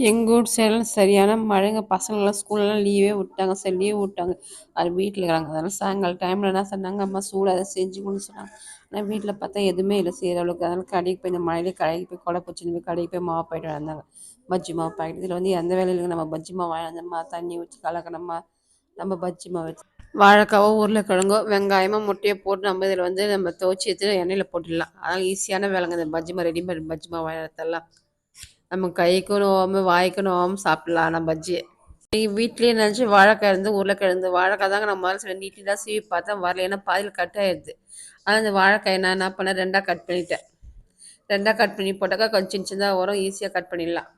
எங்கள் ஊர் சைடெலாம் சரியான மழைங்க. பசங்களாம் ஸ்கூல்லாம் லீவே விட்டாங்க. சரி லீவ் விட்டாங்க. அது வீட்டில் இருக்கிறாங்க. அதனால் சாயங்காலம் டைமில் என்ன சொன்னாங்க, அம்மா சூடாக எதாவது செஞ்சு கொடுன்னு சொன்னாங்க. ஆனால் வீட்டில் பார்த்தா எதுவுமே இல்லை செய்கிற அளவுக்கு. அதனால் கடைக்கு போய் இந்த மழையிலே கடைக்கு போய் கொடை பிடிச்சின்னு போய் கடைக்கு போய் மாவு பாக்கெட் வந்தாங்க. பஜ்ஜி மாவு பாக்கெட். இதில் வந்து எந்த வேலையும் இல்லைங்க. நம்ம பஜ்ஜி மாவு வாங்கினோமா, தண்ணி ஊற்றி கலக்கணுமா, நம்ம பஜ்ஜி மாவு வச்சு வாழைக்காவோ உருளைக்கிழங்கோ வெங்காயமோ முட்டையை போட்டு நம்ம இதில் வந்து நம்ம துவச்சி எடுத்து எண்ணெயில் போட்டுடலாம். அதனால் ஈஸியான வேலைங்க இந்த பஜ்ஜி மாவு ரெடிமேட் பஜ்ஜி மாவு வாங்கினதெல்லாம். நம்ம கைக்கும் நோவாமல் வாய்க்கும் நோவாமல் சாப்பிட்லாம் ஆனால் பஜ்ஜியை. நீங்கள் வீட்லேயே நினச்சி வாழைக்கிழந்து உருளைக்கிழந்து வாழைக்காய் தாங்க நம்ம முதல்ல நீட்டி தான் சீவி பார்த்தா வரல. ஏன்னா பாதியில் கட் ஆகிடுது. ஆனால் இந்த வாழைக்காய் நான் என்ன பண்ணேன், ரெண்டாக கட் பண்ணிட்டேன். ரெண்டாக கட் பண்ணி போட்டாக்கா கொஞ்சம் சின்ன சின்னதாக வரும். ஈஸியாக கட் பண்ணிடலாம்.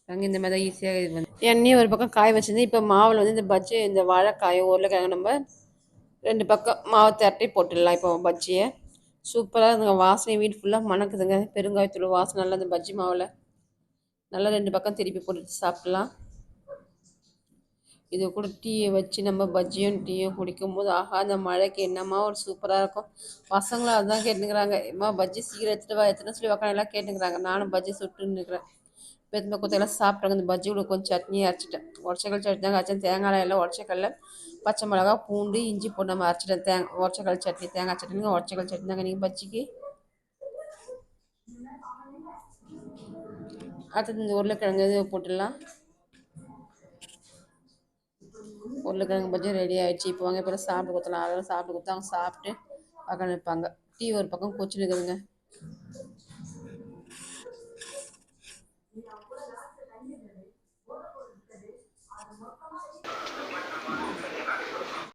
நாங்கள் இந்த மாதிரி தான் ஈஸியாக இது வந்து எண்ணெயும் ஒரு பக்கம் காய வச்சுருந்து இப்போ மாவில் வந்து இந்த பஜ்ஜி இந்த வாழைக்காயும் உருளைக்கிழங்கு நம்ம ரெண்டு பக்கம் மாவு திரட்டி போட்டுடலாம். இப்போ பஜ்ஜியை சூப்பராக இருந்துங்க. வாசனை வீடு ஃபுல்லாக மணக்குதுங்க. பெருங்காயத்தூள் வாசனை நல்லா இந்த பஜ்ஜி மாவில் நல்லா ரெண்டு பக்கம் திருப்பி போட்டுட்டு சாப்பிட்லாம். இது கூட டீயை வச்சு நம்ம பஜ்ஜியும் டீயும் குடிக்கும்போது ஆஹா அந்த மழைக்கு என்னம்மா ஒரு சூப்பராக இருக்கும். பசங்களும் அதுதான் கேட்டுக்கிறாங்க, அம்மா பஜ்ஜி சீக்கிரம் எடுத்துகிட்டு வா எடுத்துன்னு சொல்லி உக்காந்து எல்லாம் கேட்டுக்கிறாங்க. நானும் பஜ்ஜி சுட்டுன்னு இருக்கிறேன். இப்போ எத்தனை கொத்தையெல்லாம் சாப்பிட்றாங்க. இந்த பஜ்ஜி கூட கொஞ்சம் சட்னி அரைச்சிட்டேன். உடச்சக்கல் சட்னி தாங்க அரைச்சேன். தேங்காய் எல்லாம் உடச்சக்கல்ல பச்சை மிளகா பூண்டு இஞ்சி போட்டு நம்ம அரைச்சிட்டேன். உடச்சக்கல் சட்னி தேங்காய் சட்னிங்க உடச்சக்கல் சட்னி தாங்க. நீங்கள் பஜ்ஜிக்கு அடுத்தது இந்த உருளைக்கிழங்கு இது போட்டுடலாம். உருளைக்கிழங்கு பஜ்ஜி ரெடி ஆகிடுச்சு. இப்போ வாங்க இப்போ சாப்பிட்டு கொடுத்தலாம். அதெல்லாம் சாப்பிட்டு கொடுத்தாங்க. சாப்பிட்டு பக்கம் நிற்பாங்க. டீ ஒரு பக்கம் கொச்சின்னு இருக்குதுங்க.